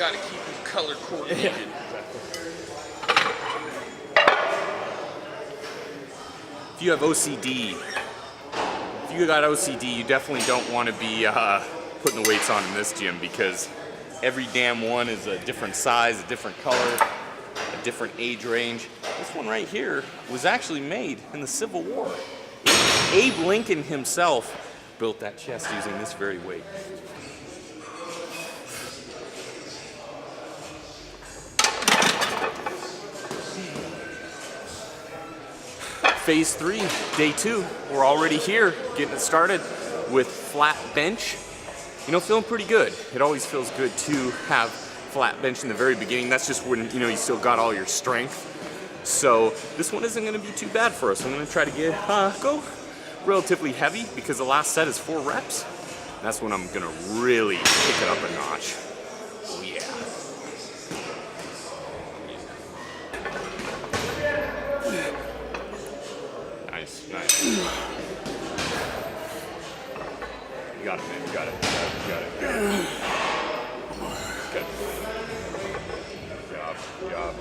gotta keep them color coordinated. If you have OCD, if you got OCD, you definitely don't want to be putting the weights on in this gym because every damn one is a different size, a different color, a different age range. This one right here was actually made in the Civil War. Abe Lincoln himself built that chest using this very weight. Phase 3, day 2, we're already here, getting it started with flat bench. You know, feeling pretty good. It always feels good to have flat bench in the very beginning. That's just when, you know, you still got all your strength. So this one isn't gonna be too bad for us. I'm gonna try to go relatively heavy because the last set is 4 reps. That's when I'm gonna really kick it up a notch. Oh yeah. Nice, nice. You got it, man. You got it. You got it. You got it. Good. Good job. Good job.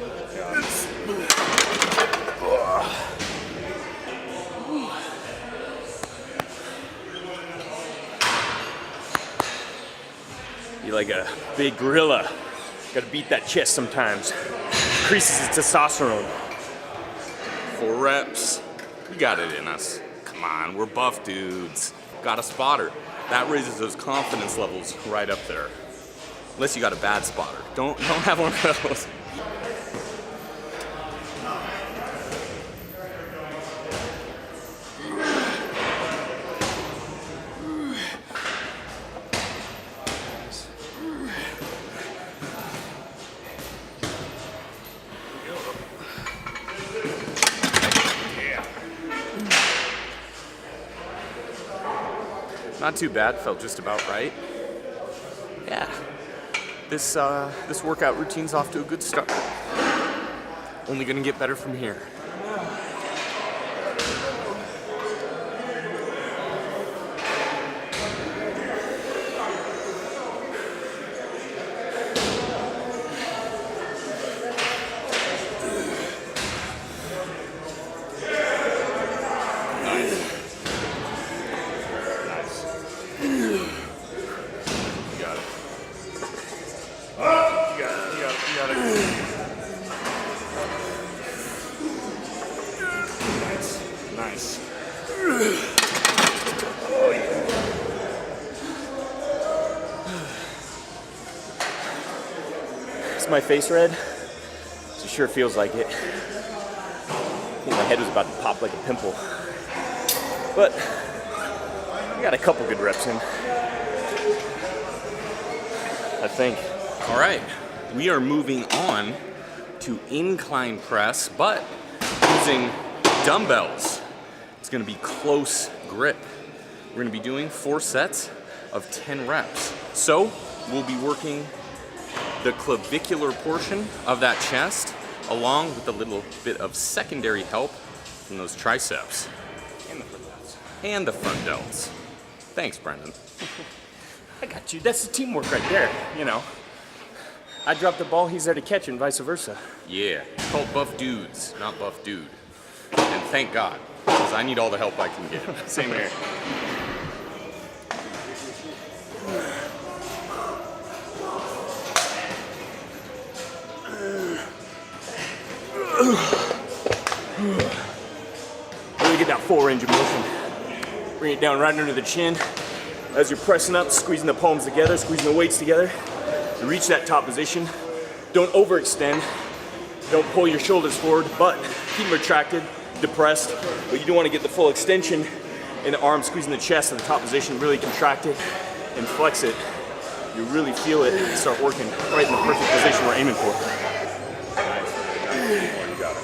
You're like a big gorilla. Gotta beat that chest sometimes. Increases its testosterone. 4 reps. We got it in us. Come on, we're buff dudes. Got a spotter. That raises those confidence levels right up there. Unless you got a bad spotter. Don't have one of those. Not too bad, felt just about right. Yeah, this workout routine's off to a good start. Only gonna get better from here. Nice. Oh, yeah. Is my face red? It sure feels like it. I think my head was about to pop like a pimple. But I got a couple good reps in, I think. All right, we are moving on to incline press, but using dumbbells. It's gonna be close grip. We're gonna be doing 4 sets of 10 reps. So we'll be working the clavicular portion of that chest along with a little bit of secondary help from those triceps. And the front delts. And the front delts. Thanks, Brendan. I got you. That's the teamwork right there, you know. I drop the ball, he's there to catch and vice versa. Yeah, it's called buff dudes, not buff dude. And thank God, because I need all the help I can get. Same here. Really get that full range of motion. Bring it down right under the chin. As you're pressing up, squeezing the palms together, squeezing the weights together. To reach that top position. Don't overextend. Don't pull your shoulders forward, but keep them retracted, depressed. But you do want to get the full extension in the arms, squeezing the chest in the top position, really contract it and flex it. You really feel it and start working right in the perfect position we're aiming for. Nice. You got it.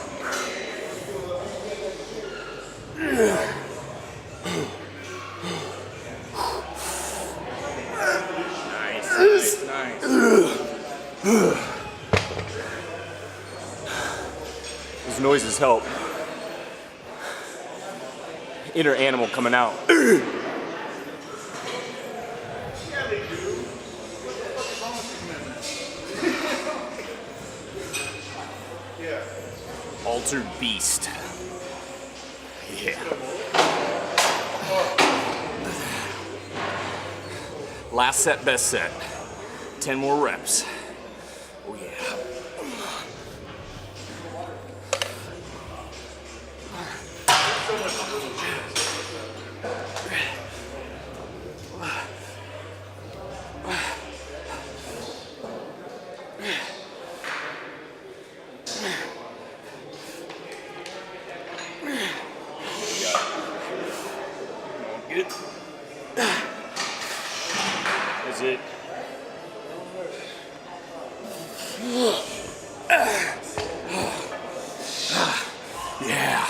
Nice. Those noises help. Inner animal coming out. Altered Beast. Yeah. Last set, best set. 10 more reps. Oh yeah. Good. That's it. Yeah.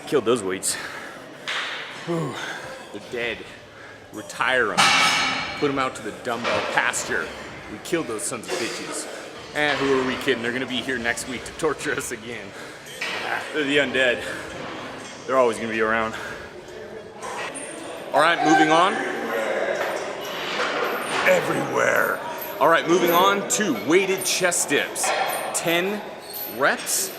Killed those weights. Whew. They're dead. Retire them. Put them out to the dumbbell pasture. We killed those sons of bitches. And who are we kidding? They're gonna be here next week to torture us again. They're the undead. They're always gonna be around. All right, moving on. Everywhere. All right, moving on to weighted chest dips. 10 reps,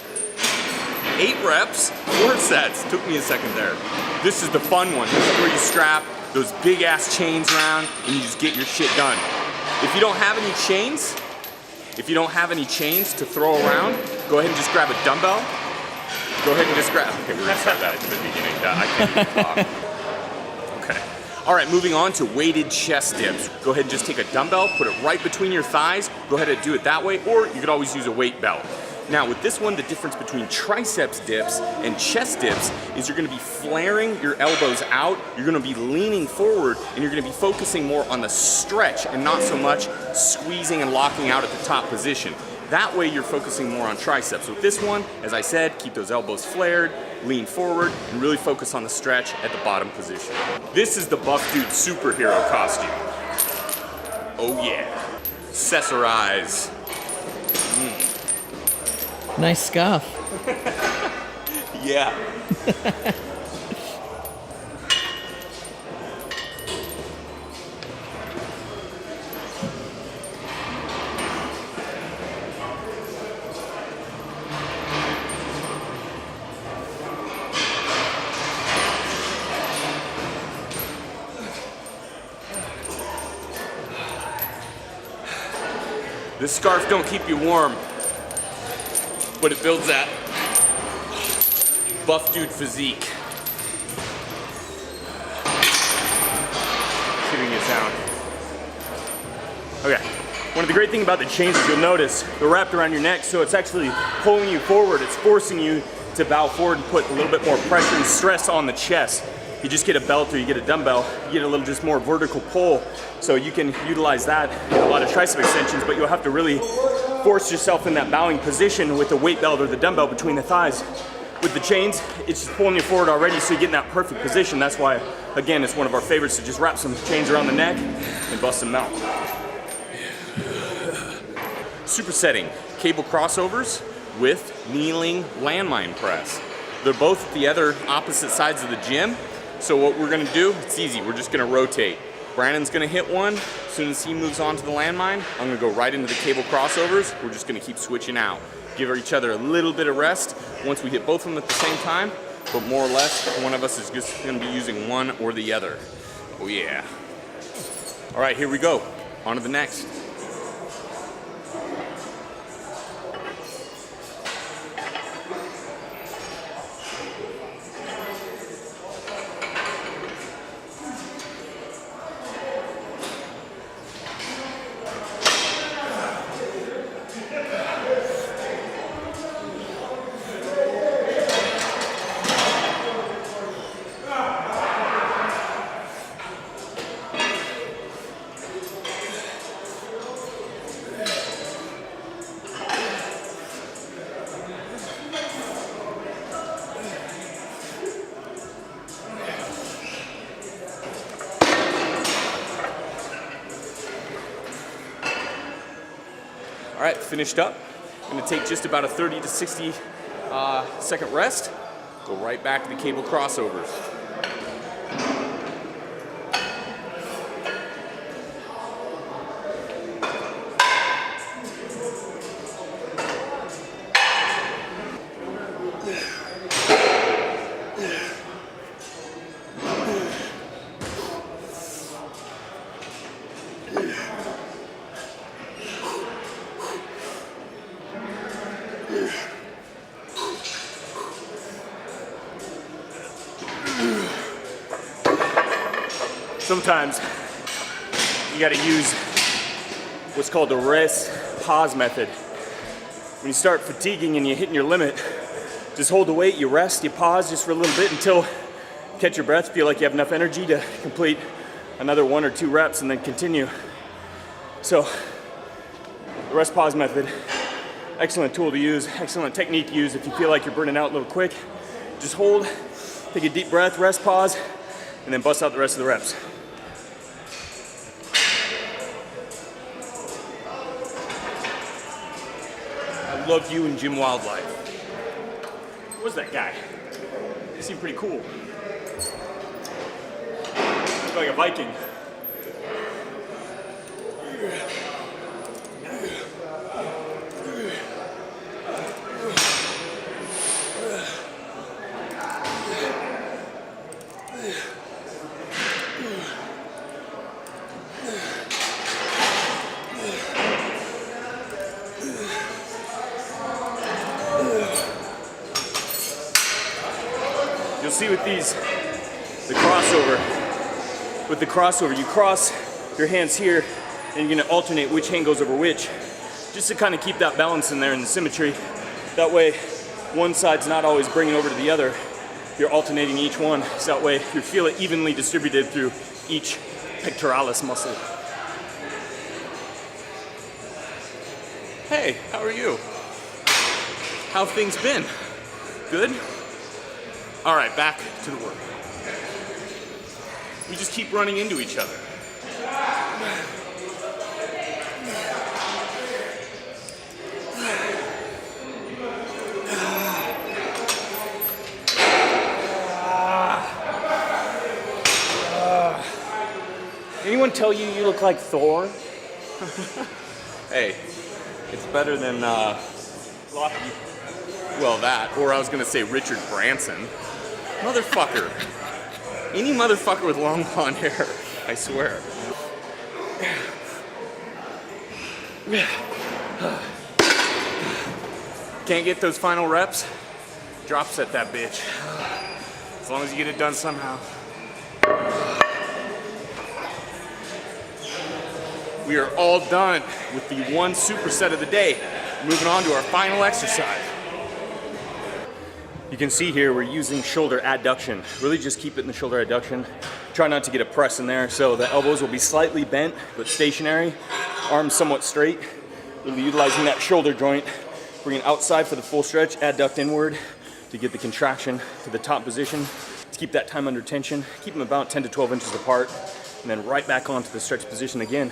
8 reps, 4 sets. Took me a second there. This is the fun one. This is where you strap those big ass chains around and you just get your shit done. If you don't have any chains, to throw around, go ahead and just grab a dumbbell. Go ahead and just grab. Okay, we're gonna start that at the beginning. I can't even talk. Okay. All right, moving on to weighted chest dips. Go ahead and just take a dumbbell, put it right between your thighs. Go ahead and do it that way, or you could always use a weight belt. Now with this one, the difference between triceps dips and chest dips is you're gonna be flaring your elbows out, you're gonna be leaning forward, and you're gonna be focusing more on the stretch and not so much squeezing and locking out at the top position. That way you're focusing more on triceps. With this one, as I said, keep those elbows flared, lean forward, and really focus on the stretch at the bottom position. This is the Buff Dude superhero costume. Oh yeah. Accessorize. Nice scarf. Yeah. This scarf don't keep you warm, but it builds that Buff Dude physique. Giving you sound. Okay. One of the great things about the chains is you'll notice they're wrapped around your neck, so it's actually pulling you forward. It's forcing you to bow forward and put a little bit more pressure and stress on the chest. You just get a belt or you get a dumbbell, you get a little just more vertical pull, so you can utilize that in a lot of tricep extensions, but you'll have to really force yourself in that bowing position with the weight belt or the dumbbell between the thighs. With the chains, it's just pulling you forward already, so you get in that perfect position. That's why, again, it's one of our favorites to just wrap some chains around the neck and bust them out. Supersetting cable crossovers with kneeling landmine press. They're both at the other opposite sides of the gym. So what we're gonna do, it's easy, we're just gonna rotate. Brandon's gonna hit one. As soon as he moves on to the landmine, I'm gonna go right into the cable crossovers. We're just gonna keep switching out. Give each other a little bit of rest once we hit both of them at the same time, but more or less, one of us is just gonna be using one or the other. Oh yeah. All right, here we go. On to the next. All right, finished up. I'm gonna take just about a 30 to 60 second rest. Go right back to the cable crossovers. sometimes you gotta use what's called the rest pause method. When you start fatiguing and you're hitting your limit, just hold the weight, you rest, you pause just for a little bit until you catch your breath, feel like you have enough energy to complete another 1 or 2 reps and then continue. So, the rest pause method, excellent tool to use, excellent technique to use if you feel like you're burning out a little quick. Just hold, take a deep breath, rest pause, and then bust out the rest of the reps. I love you and Gym Wildlife. What's that guy? He seemed pretty cool. Looks like a Viking. You'll see with these, with the crossover, you cross your hands here and you're gonna alternate which hand goes over which, just to kind of keep that balance in there and the symmetry. That way, one side's not always bringing over to the other. You're alternating each one, so that way you feel it evenly distributed through each pectoralis muscle. Hey, how are you? How have things been? Good? All right, back to the work. We just keep running into each other. Anyone tell you you look like Thor? Hey, it's better than, Locky. well, that, or I was gonna say Richard Branson. Motherfucker. Any motherfucker with long blonde hair, I swear. Can't get those final reps? Drop set that bitch. As long as you get it done somehow. We are all done with the one superset of the day. Moving on to our final exercise. You can see here we're using shoulder adduction. Really just keep it in the shoulder adduction. Try not to get a press in there, so the elbows will be slightly bent but stationary. Arms somewhat straight. Really utilizing that shoulder joint. Bring it outside for the full stretch, adduct inward to get the contraction to the top position. To keep that time under tension. Keep them about 10 to 12 inches apart. And then right back onto the stretch position again.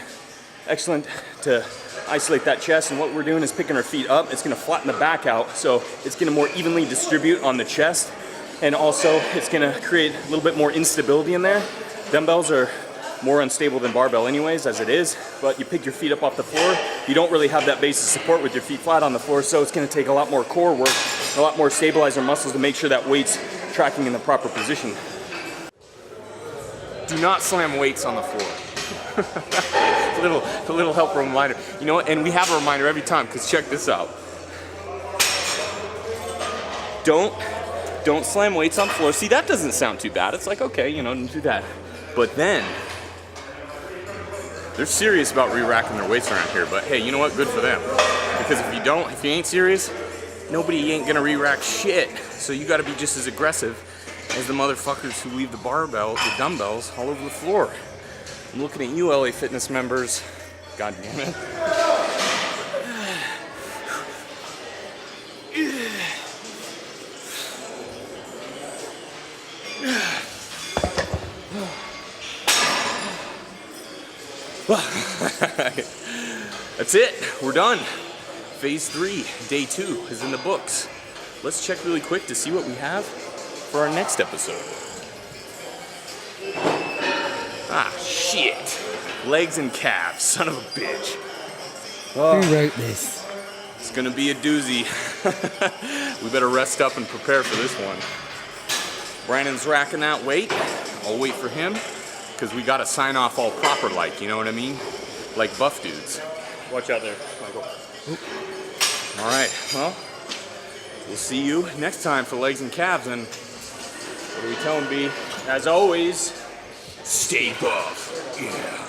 Excellent to isolate that chest, and what we're doing is picking our feet up. It's gonna flatten the back out, so it's gonna more evenly distribute on the chest, and also it's gonna create a little bit more instability in there. Dumbbells are more unstable than barbell anyways, as it is, but you pick your feet up off the floor, you don't really have that base of support with your feet flat on the floor, so it's gonna take a lot more core work, a lot more stabilizer muscles to make sure that weight's tracking in the proper position. Do not slam weights on the floor. a little helpful reminder. You know what? And we have a reminder every time, because check this out. Don't slam weights on the floor. See, that doesn't sound too bad. It's like, okay, you know, don't do that. But then, they're serious about re-racking their weights around here. But hey, you know what? Good for them. Because if you ain't serious, nobody ain't gonna re-rack shit. So you gotta be just as aggressive as the motherfuckers who leave the dumbbells all over the floor. I'm looking at you, LA Fitness members. God damn it. That's it. We're done. Phase 3, day 2 is in the books. Let's check really quick to see what we have for our next episode. Ah, shit. Legs and calves, son of a bitch. Who wrote this? It's gonna be a doozy. We better rest up and prepare for this one. Brandon's racking that weight. I'll wait for him, because we gotta sign off all proper like, you know what I mean? Like buff dudes. Watch out there, Michael. All right, well, we'll see you next time for legs and calves, and what do we tell them, B? As always, Stay buff. Yeah.